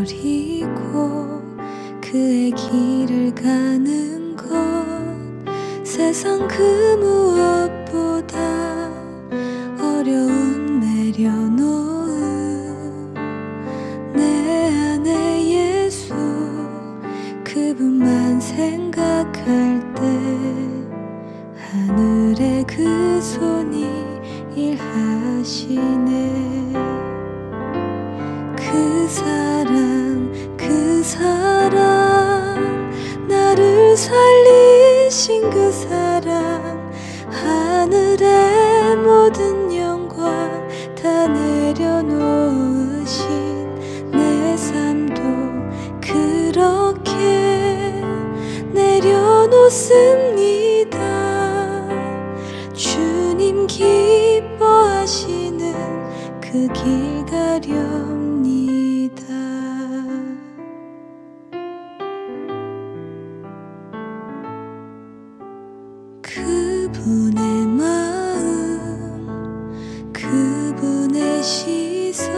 버리고 그의 길을 가는 것 세상 그 무엇보다 어려운 내려놓은 내 안에 예수 그분만 생각할 때 하늘의 그 손이 일하시네. 그 사랑 나를 살리신 그 사랑 하늘의 모든 영광 다 내려놓으신 내 삶도 그렇게 내려놓습니다. 주님 기뻐하시는 그 길 가렵니다. 그분의 마음, 그분의 시선,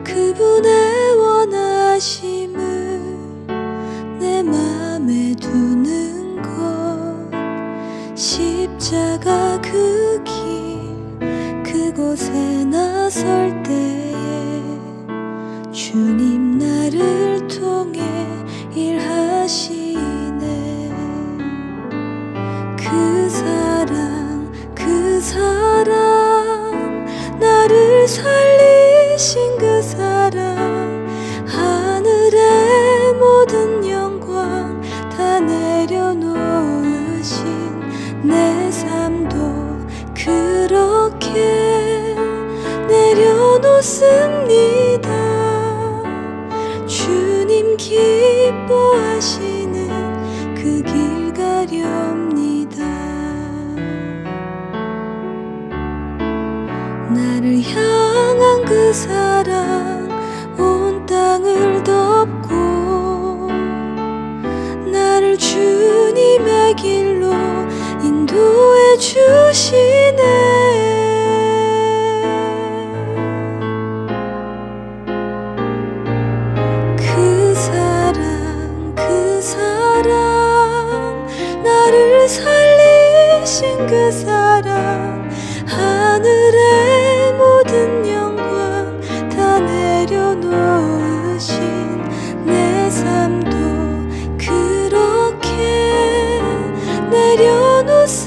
그분의 원하심을 내 맘에 두는 것 십자가 그 길 그곳에 나설 때에 주님 나를 통해 일하시네. 그 사랑 나를 살리신 그 사랑 하늘의 모든 영광 다 내려놓으신 내 삶도 그렇게 내려놓습니다. 주님 기뻐하시는 그 길 가렵니다. 나를 향한 그 사랑 온 땅을 덮고 나를 주님의 길로 인도해 주시네. 그 사랑 나를 살리신 그 사랑 하늘의 모든 영광 다 내려놓으신 내 삶도 그렇게 내려놓습니다.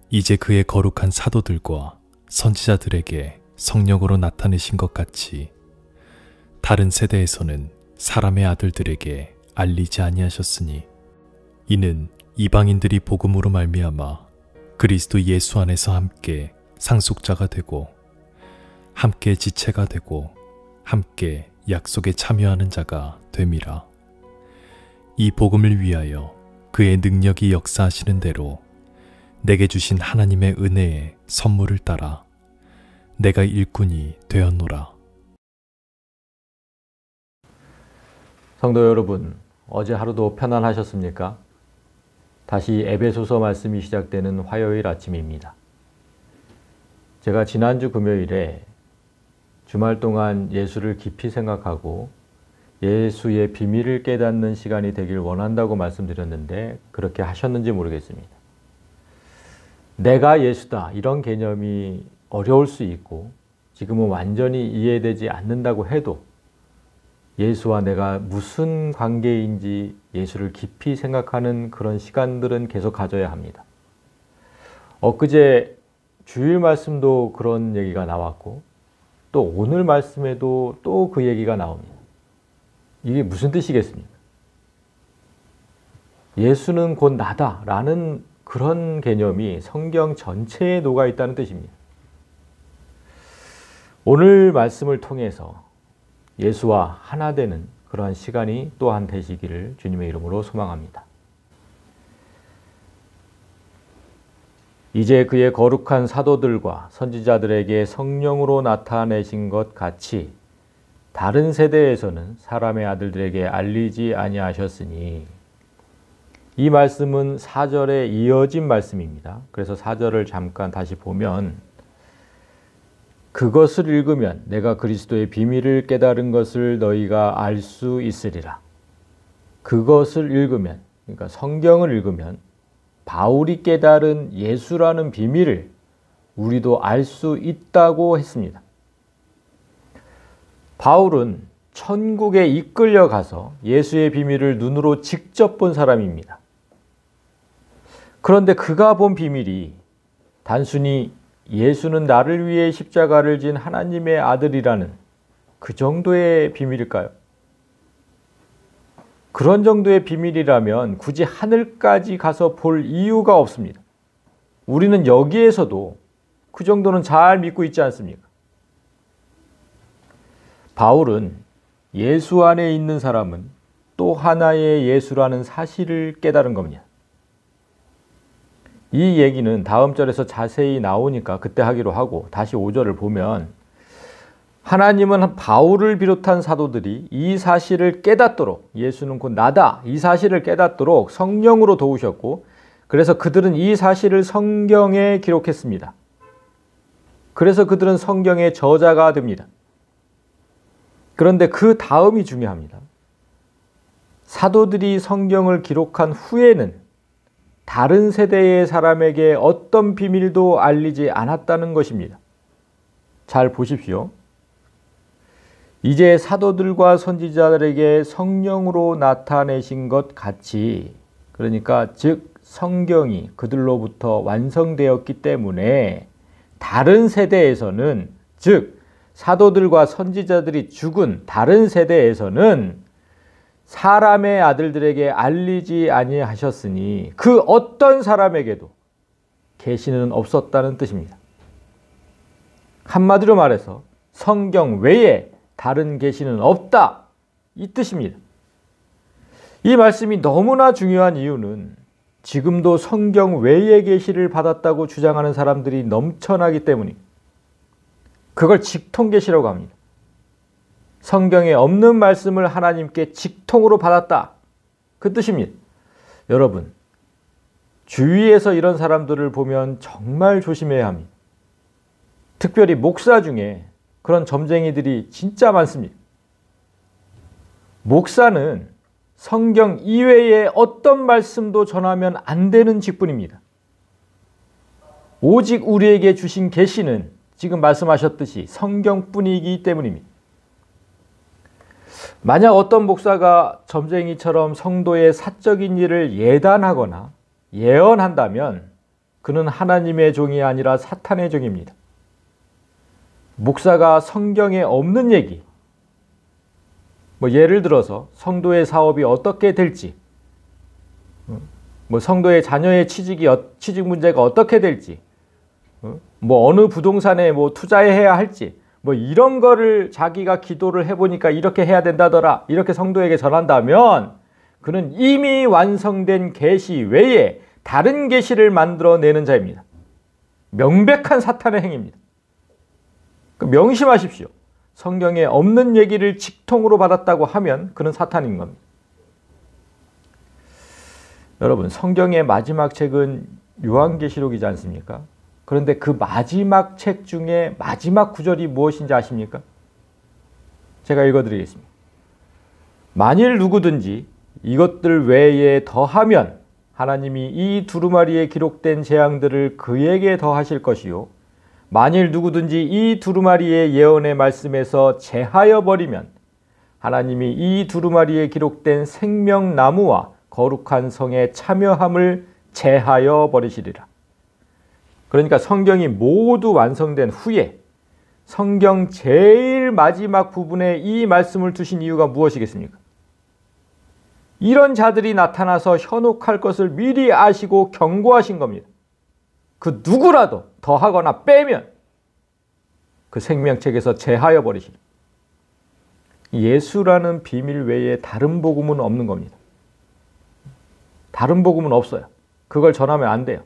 이제 그의 거룩한 사도들과 선지자들에게 성령으로 나타내신 것 같이 다른 세대에서는 사람의 아들들에게 알리지 아니하셨으니 이는 이방인들이 복음으로 말미암아 그리스도 예수 안에서 함께 상속자가 되고 함께 지체가 되고 함께 약속에 참여하는 자가 됨이라. 이 복음을 위하여 그의 능력이 역사하시는 대로 내게 주신 하나님의 은혜의 선물을 따라 내가 일꾼이 되었노라. 성도 여러분, 어제 하루도 편안하셨습니까? 다시 에베소서 말씀이 시작되는 화요일 아침입니다. 제가 지난주 금요일에 주말 동안 예수를 깊이 생각하고 예수의 비밀을 깨닫는 시간이 되길 원한다고 말씀드렸는데 그렇게 하셨는지 모르겠습니다. 내가 예수다 이런 개념이 어려울 수 있고 지금은 완전히 이해되지 않는다고 해도 예수와 내가 무슨 관계인지 예수를 깊이 생각하는 그런 시간들은 계속 가져야 합니다. 엊그제 주일 말씀도 그런 얘기가 나왔고 또 오늘 말씀에도 또 그 얘기가 나옵니다. 이게 무슨 뜻이겠습니까? 예수는 곧 나다 라는 그런 개념이 성경 전체에 녹아 있다는 뜻입니다. 오늘 말씀을 통해서 예수와 하나 되는 그러한 시간이 또한 되시기를 주님의 이름으로 소망합니다. 이제 그의 거룩한 사도들과 선지자들에게 성령으로 나타내신 것 같이 다른 세대에서는 사람의 아들들에게 알리지 아니하셨으니, 이 말씀은 4절에 이어진 말씀입니다. 그래서 4절을 잠깐 다시 보면, 그것을 읽으면 내가 그리스도의 비밀을 깨달은 것을 너희가 알 수 있으리라. 그것을 읽으면, 그러니까 성경을 읽으면 바울이 깨달은 예수라는 비밀을 우리도 알 수 있다고 했습니다. 바울은 천국에 이끌려 가서 예수의 비밀을 눈으로 직접 본 사람입니다. 그런데 그가 본 비밀이 단순히 예수는 나를 위해 십자가를 진 하나님의 아들이라는 그 정도의 비밀일까요? 그런 정도의 비밀이라면 굳이 하늘까지 가서 볼 이유가 없습니다. 우리는 여기에서도 그 정도는 잘 믿고 있지 않습니까? 바울은 예수 안에 있는 사람은 또 하나의 예수라는 사실을 깨달은 겁니다. 이 얘기는 다음 절에서 자세히 나오니까 그때 하기로 하고, 다시 5절을 보면 하나님은 바울을 비롯한 사도들이 이 사실을 깨닫도록, 예수는 곧 나다, 이 사실을 깨닫도록 성령으로 도우셨고, 그래서 그들은 이 사실을 성경에 기록했습니다. 그래서 그들은 성경의 저자가 됩니다. 그런데 그 다음이 중요합니다. 사도들이 성경을 기록한 후에는 다른 세대의 사람에게 어떤 비밀도 알리지 않았다는 것입니다. 잘 보십시오. 이제 사도들과 선지자들에게 성령으로 나타내신 것 같이, 그러니까 즉 성경이 그들로부터 완성되었기 때문에 다른 세대에서는, 즉 사도들과 선지자들이 죽은 다른 세대에서는 사람의 아들들에게 알리지 아니하셨으니 그 어떤 사람에게도 계시는 없었다는 뜻입니다. 한마디로 말해서 성경 외에 다른 계시는 없다, 이 뜻입니다. 이 말씀이 너무나 중요한 이유는 지금도 성경 외의 계시를 받았다고 주장하는 사람들이 넘쳐나기 때문입니다. 그걸 직통계시라고 합니다. 성경에 없는 말씀을 하나님께 직통으로 받았다, 그 뜻입니다. 여러분, 주위에서 이런 사람들을 보면 정말 조심해야 합니다. 특별히 목사 중에 그런 점쟁이들이 진짜 많습니다. 목사는 성경 이외의 어떤 말씀도 전하면 안 되는 직분입니다. 오직 우리에게 주신 계시는 지금 말씀하셨듯이 성경뿐이기 때문입니다. 만약 어떤 목사가 점쟁이처럼 성도의 사적인 일을 예단하거나 예언한다면 그는 하나님의 종이 아니라 사탄의 종입니다. 목사가 성경에 없는 얘기, 예를 들어서 성도의 사업이 어떻게 될지, 성도의 자녀의 취직 문제가 어떻게 될지, 어느 부동산에 투자해야 할지, 이런 거를 자기가 기도를 해보니까 이렇게 해야 된다더라, 이렇게 성도에게 전한다면 그는 이미 완성된 계시 외에 다른 계시를 만들어내는 자입니다. 명백한 사탄의 행위입니다. 명심하십시오. 성경에 없는 얘기를 직통으로 받았다고 하면 그는 사탄인 겁니다. 여러분, 성경의 마지막 책은 요한계시록이지 않습니까? 그런데 그 마지막 책 중에 마지막 구절이 무엇인지 아십니까? 제가 읽어드리겠습니다. 만일 누구든지 이것들 외에 더하면 하나님이 이 두루마리에 기록된 재앙들을 그에게 더하실 것이요, 만일 누구든지 이 두루마리의 예언의 말씀에서 제하여 버리면 하나님이 이 두루마리에 기록된 생명나무와 거룩한 성의 참여함을 제하여 버리시리라. 그러니까 성경이 모두 완성된 후에 성경 제일 마지막 부분에 이 말씀을 두신 이유가 무엇이겠습니까? 이런 자들이 나타나서 현혹할 것을 미리 아시고 경고하신 겁니다. 그 누구라도 더하거나 빼면 그 생명책에서 제하여 버리시라. 예수라는 비밀 외에 다른 복음은 없는 겁니다. 다른 복음은 없어요. 그걸 전하면 안 돼요.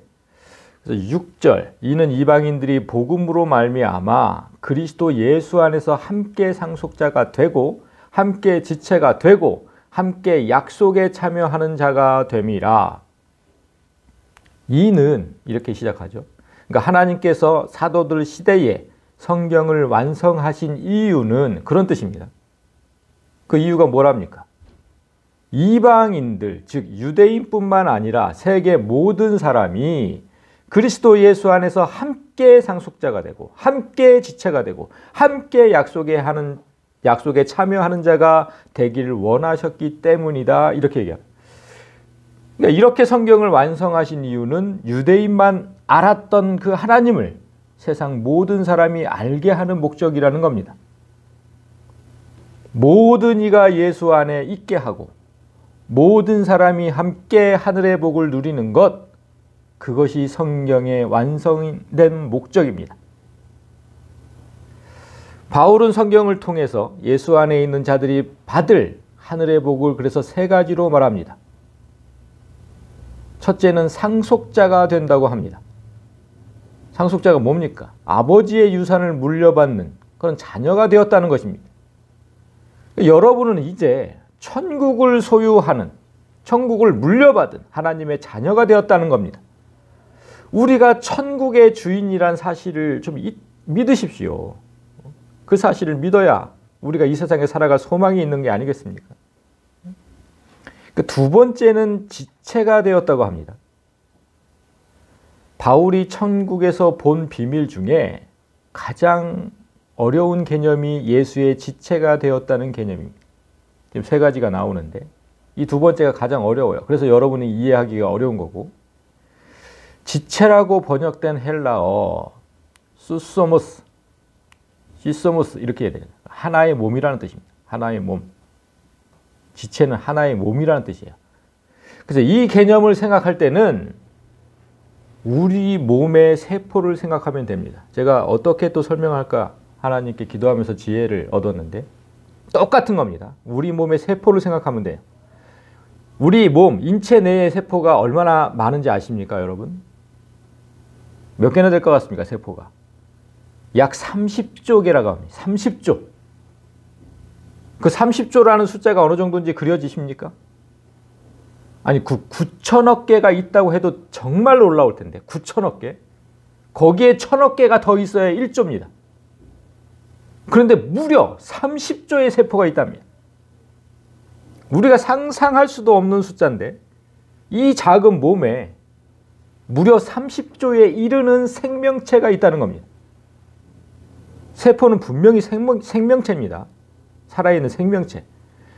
그래서 6절, 이는 이방인들이 복음으로 말미암아 그리스도 예수 안에서 함께 상속자가 되고 함께 지체가 되고 함께 약속에 참여하는 자가 됨이라. 이는 이렇게 시작하죠. 그러니까 하나님께서 사도들 시대에 성경을 완성하신 이유는 그런 뜻입니다. 그 이유가 뭐랍니까? 이방인들, 즉 유대인뿐만 아니라 세계 모든 사람이 그리스도 예수 안에서 함께 상속자가 되고 함께 지체가 되고 함께 약속에 참여하는 자가 되기를 원하셨기 때문이다, 이렇게 얘기합니다. 그러니까 이렇게 성경을 완성하신 이유는 유대인만 알았던 그 하나님을 세상 모든 사람이 알게 하는 목적이라는 겁니다. 모든 이가 예수 안에 있게 하고 모든 사람이 함께 하늘의 복을 누리는 것, 그것이 성경의 완성된 목적입니다. 바울은 성경을 통해서 예수 안에 있는 자들이 받을 하늘의 복을 그래서 세 가지로 말합니다. 첫째는 상속자가 된다고 합니다. 상속자가 뭡니까? 아버지의 유산을 물려받는 그런 자녀가 되었다는 것입니다. 여러분은 이제 천국을 소유하는, 천국을 물려받은 하나님의 자녀가 되었다는 겁니다. 우리가 천국의 주인이란 사실을 좀 믿으십시오. 그 사실을 믿어야 우리가 이 세상에 살아갈 소망이 있는 게 아니겠습니까? 그 두 번째는 지체가 되었다고 합니다. 바울이 천국에서 본 비밀 중에 가장 어려운 개념이 예수의 지체가 되었다는 개념입니다. 지금 세 가지가 나오는데 이 두 번째가 가장 어려워요. 그래서 여러분이 이해하기가 어려운 거고, 지체라고 번역된 헬라어 수소모스, 시소모스 이렇게 해야 돼요. 하나의 몸이라는 뜻입니다. 하나의 몸. 지체는 하나의 몸이라는 뜻이에요. 그래서 이 개념을 생각할 때는 우리 몸의 세포를 생각하면 됩니다. 제가 어떻게 또 설명할까 하나님께 기도하면서 지혜를 얻었는데 똑같은 겁니다. 우리 몸의 세포를 생각하면 돼요. 우리 몸, 인체 내의 세포가 얼마나 많은지 아십니까, 여러분? 몇 개나 될 것 같습니까, 세포가? 약 30조 개라고 합니다. 30조. 그 30조라는 숫자가 어느 정도인지 그려지십니까? 아니, 9천억 개가 있다고 해도 정말 놀라울 텐데, 9천억 개? 거기에 1,000억 개가 더 있어야 1조입니다. 그런데 무려 30조의 세포가 있답니다. 우리가 상상할 수도 없는 숫자인데 이 작은 몸에 무려 30조에 이르는 생명체가 있다는 겁니다. 세포는 분명히 생명체입니다. 살아있는 생명체.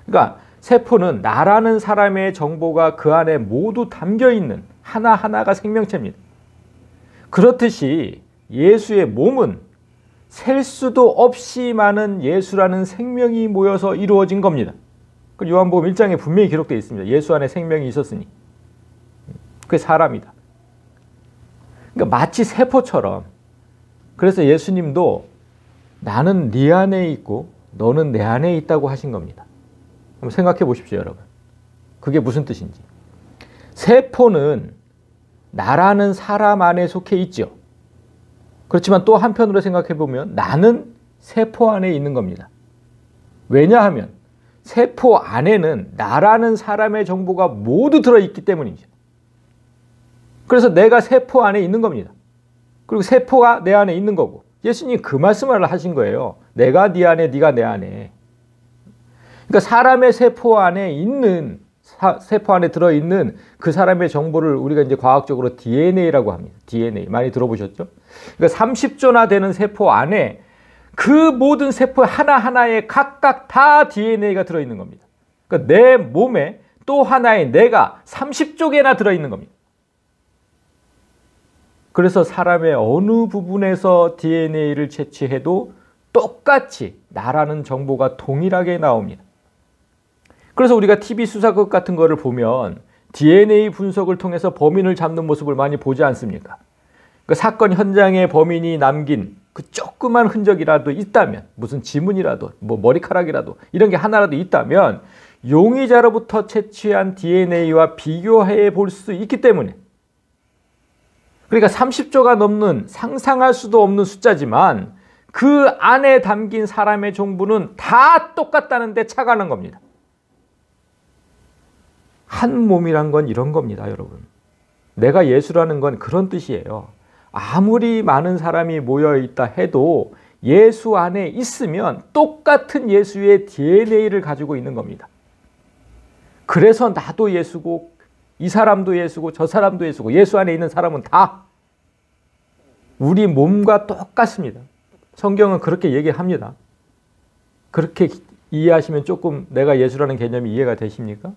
그러니까 세포는 나라는 사람의 정보가 그 안에 모두 담겨있는 하나하나가 생명체입니다. 그렇듯이 예수의 몸은 셀 수도 없이 많은 예수라는 생명이 모여서 이루어진 겁니다. 그 요한복음 1장에 분명히 기록되어 있습니다. 예수 안에 생명이 있었으니. 그게 사람이다. 그러니까 마치 세포처럼. 그래서 예수님도 나는 네 안에 있고 너는 내 안에 있다고 하신 겁니다. 한번 생각해 보십시오, 여러분. 그게 무슨 뜻인지. 세포는 나라는 사람 안에 속해 있죠. 그렇지만 또 한편으로 생각해 보면 나는 세포 안에 있는 겁니다. 왜냐하면 세포 안에는 나라는 사람의 정보가 모두 들어있기 때문이죠. 그래서 내가 세포 안에 있는 겁니다. 그리고 세포가 내 안에 있는 거고. 예수님이 그 말씀을 하신 거예요. 내가 네 안에, 네가 내 안에. 그러니까 사람의 세포 안에 있는, 세포 안에 들어있는 그 사람의 정보를 우리가 이제 과학적으로 DNA라고 합니다. DNA. 많이 들어보셨죠? 그러니까 30조나 되는 세포 안에 그 모든 세포 하나하나에 각각 다 DNA가 들어있는 겁니다. 그러니까 내 몸에 또 하나의 내가 30조 개나 들어있는 겁니다. 그래서 사람의 어느 부분에서 DNA를 채취해도 똑같이 나라는 정보가 동일하게 나옵니다. 그래서 우리가 TV 수사극 같은 거를 보면 DNA 분석을 통해서 범인을 잡는 모습을 많이 보지 않습니까? 그 사건 현장에 범인이 남긴 그 조그만 흔적이라도 있다면, 무슨 지문이라도, 뭐 머리카락이라도 이런 게 하나라도 있다면 용의자로부터 채취한 DNA와 비교해 볼 수 있기 때문에, 그러니까 30조가 넘는 상상할 수도 없는 숫자지만 그 안에 담긴 사람의 정보는 다 똑같다는 데 착안한 겁니다. 한 몸이란 건 이런 겁니다, 여러분. 내가 예수라는 건 그런 뜻이에요. 아무리 많은 사람이 모여 있다 해도 예수 안에 있으면 똑같은 예수의 DNA를 가지고 있는 겁니다. 그래서 나도 예수고 이 사람도 예수고 저 사람도 예수고 예수 안에 있는 사람은 다 우리 몸과 똑같습니다. 성경은 그렇게 얘기합니다. 그렇게 이해하시면 조금 내가 예수라는 개념이 이해가 되십니까?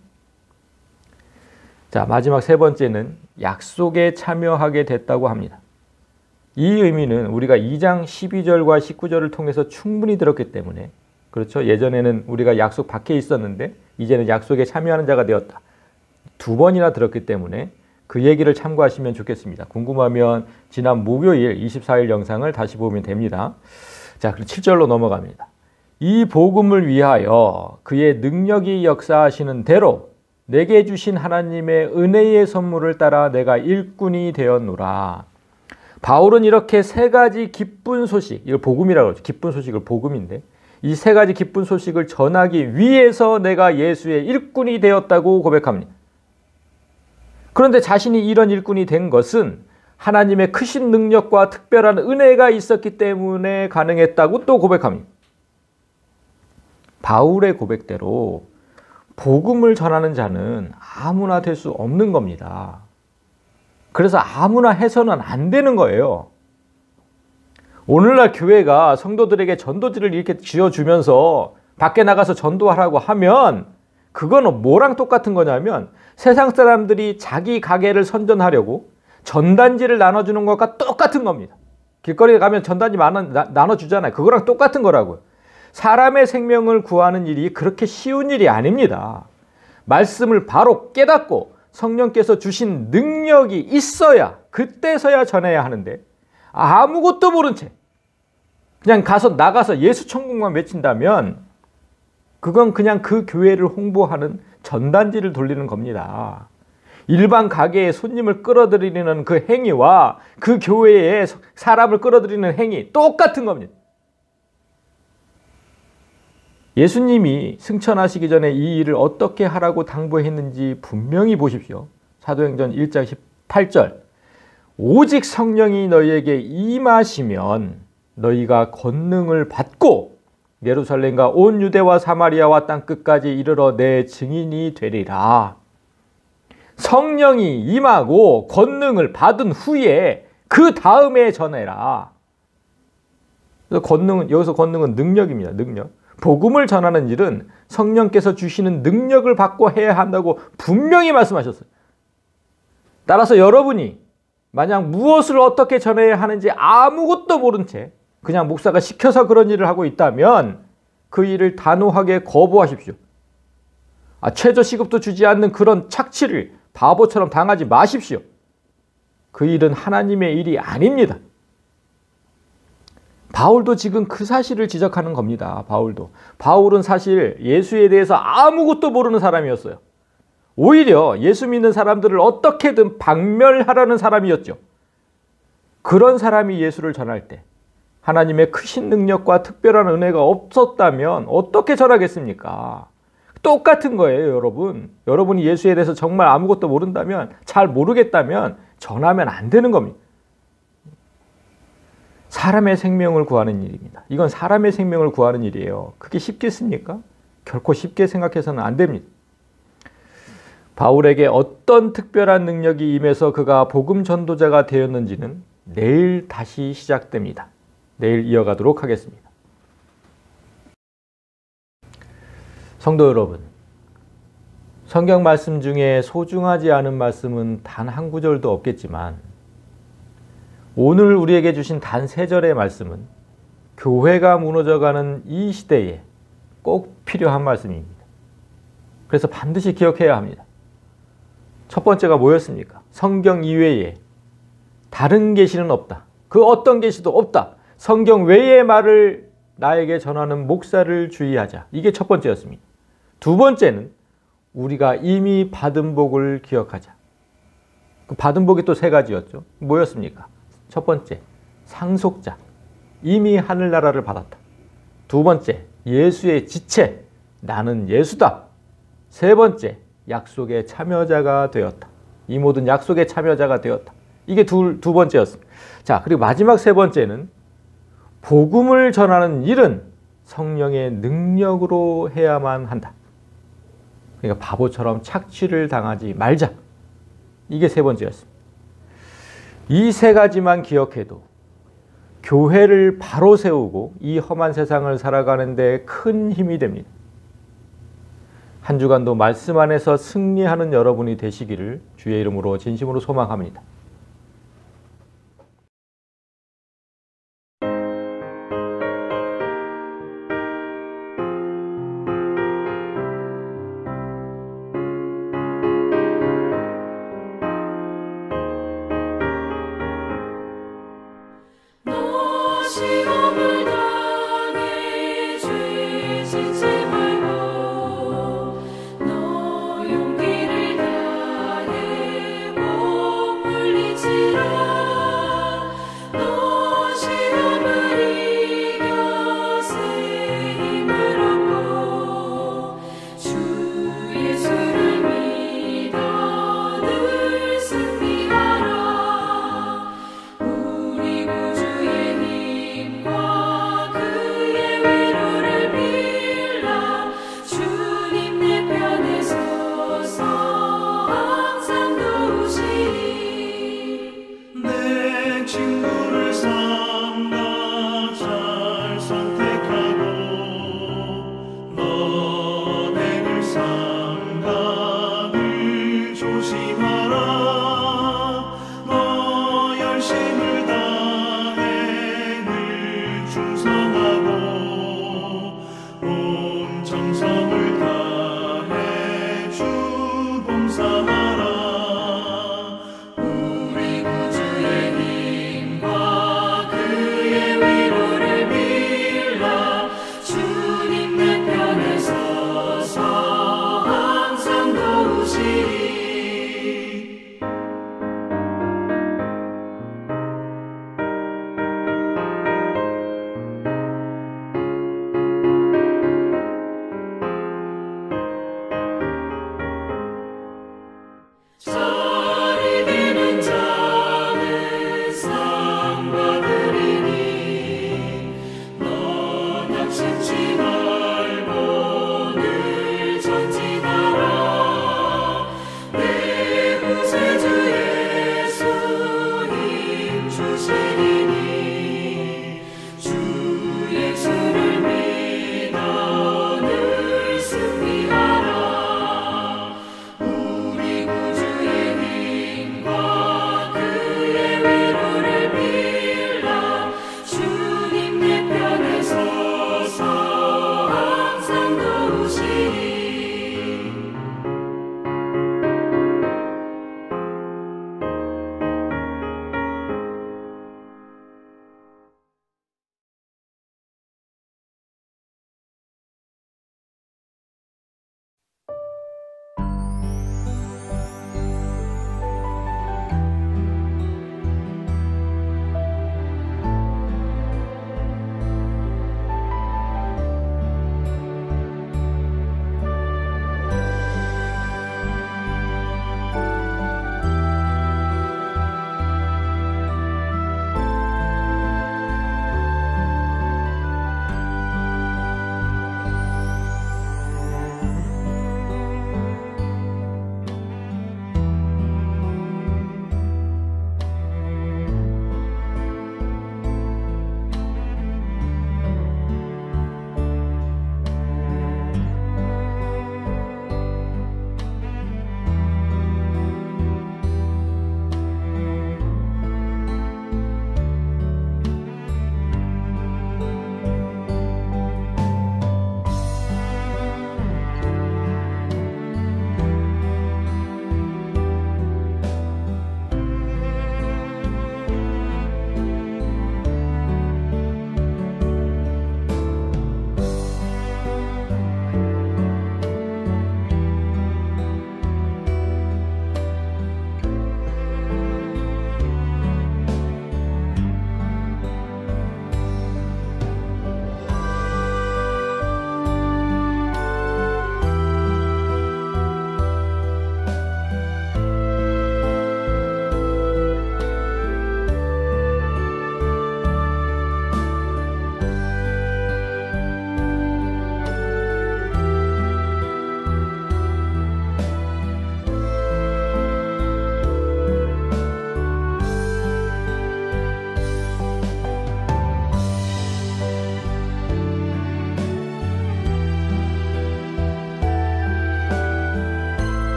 자, 마지막 세 번째는 약속에 참여하게 됐다고 합니다. 이 의미는 우리가 2장 12절과 19절을 통해서 충분히 들었기 때문에, 그렇죠? 예전에는 우리가 약속 밖에 있었는데 이제는 약속에 참여하는 자가 되었다. 2번이나 들었기 때문에 그 얘기를 참고하시면 좋겠습니다. 궁금하면 지난 목요일 24일 영상을 다시 보면 됩니다. 자, 그럼 7절로 넘어갑니다. 이 복음을 위하여 그의 능력이 역사하시는 대로 내게 주신 하나님의 은혜의 선물을 따라 내가 일꾼이 되었노라. 바울은 이렇게 세 가지 기쁜 소식, 이걸 복음이라고 하죠. 기쁜 소식을 복음인데, 이 세 가지 기쁜 소식을 전하기 위해서 내가 예수의 일꾼이 되었다고 고백합니다. 그런데 자신이 이런 일꾼이 된 것은 하나님의 크신 능력과 특별한 은혜가 있었기 때문에 가능했다고 또 고백합니다. 바울의 고백대로 복음을 전하는 자는 아무나 될 수 없는 겁니다. 그래서 아무나 해서는 안 되는 거예요. 오늘날 교회가 성도들에게 전도지를 이렇게 쥐어주면서 밖에 나가서 전도하라고 하면 그거는 뭐랑 똑같은 거냐면 세상 사람들이 자기 가게를 선전하려고 전단지를 나눠주는 것과 똑같은 겁니다. 길거리에 가면 전단지 나눠주잖아요. 그거랑 똑같은 거라고요. 사람의 생명을 구하는 일이 그렇게 쉬운 일이 아닙니다. 말씀을 바로 깨닫고 성령께서 주신 능력이 있어야, 그때서야 전해야 하는데 아무것도 모른 채 그냥 나가서 예수 천국만 외친다면 그건 그냥 그 교회를 홍보하는 전단지를 돌리는 겁니다. 일반 가게에 손님을 끌어들이는 그 행위와 그 교회에 사람을 끌어들이는 행위 똑같은 겁니다. 예수님이 승천하시기 전에 이 일을 어떻게 하라고 당부했는지 분명히 보십시오. 사도행전 1장 18절. 오직 성령이 너희에게 임하시면 너희가 권능을 받고 예루살렘과 온 유대와 사마리아와 땅끝까지 이르러 내 증인이 되리라. 성령이 임하고 권능을 받은 후에 그 다음에 전해라. 그래서 여기서 권능은 능력입니다. 능력. 복음을 전하는 일은 성령께서 주시는 능력을 받고 해야 한다고 분명히 말씀하셨어요. 따라서 여러분이 만약 무엇을 어떻게 전해야 하는지 아무것도 모른 채 그냥 목사가 시켜서 그런 일을 하고 있다면 그 일을 단호하게 거부하십시오. 최저 시급도 주지 않는 그런 착취를 바보처럼 당하지 마십시오. 그 일은 하나님의 일이 아닙니다. 바울도 지금 그 사실을 지적하는 겁니다. 바울은 사실 예수에 대해서 아무것도 모르는 사람이었어요. 오히려 예수 믿는 사람들을 어떻게든 박멸하려는 사람이었죠. 그런 사람이 예수를 전할 때 하나님의 크신 능력과 특별한 은혜가 없었다면 어떻게 전하겠습니까? 똑같은 거예요, 여러분. 여러분이 예수에 대해서 정말 아무것도 모른다면, 잘 모르겠다면 전하면 안 되는 겁니다. 사람의 생명을 구하는 일입니다. 이건 사람의 생명을 구하는 일이에요. 그게 쉽겠습니까? 결코 쉽게 생각해서는 안 됩니다. 바울에게 어떤 특별한 능력이 임해서 그가 복음 전도자가 되었는지는 내일 다시 시작됩니다. 내일 이어가도록 하겠습니다. 성도 여러분, 성경 말씀 중에 소중하지 않은 말씀은 단 한 구절도 없겠지만 오늘 우리에게 주신 단 3절의 말씀은 교회가 무너져가는 이 시대에 꼭 필요한 말씀입니다. 그래서 반드시 기억해야 합니다. 첫 번째가 뭐였습니까? 성경 이외에 다른 계시는 없다. 그 어떤 계시도 없다. 성경 외의 말을 나에게 전하는 목사를 주의하자. 이게 첫 번째였습니다. 두 번째는 우리가 이미 받은 복을 기억하자. 그 받은 복이 또 3가지였죠. 뭐였습니까? 첫 번째, 상속자. 이미 하늘나라를 받았다. 두 번째, 예수의 지체. 나는 예수다. 세 번째, 약속의 참여자가 되었다. 이 모든 약속의 참여자가 되었다. 이게 두 번째였습니다. 자, 그리고 마지막 3번째는 복음을 전하는 일은 성령의 능력으로 해야만 한다. 그러니까 바보처럼 착취를 당하지 말자. 이게 3번째였습니다. 이 3가지만 기억해도 교회를 바로 세우고 이 험한 세상을 살아가는 데 큰 힘이 됩니다. 한 주간도 말씀 안에서 승리하는 여러분이 되시기를 주의 이름으로 진심으로 소망합니다. 시험을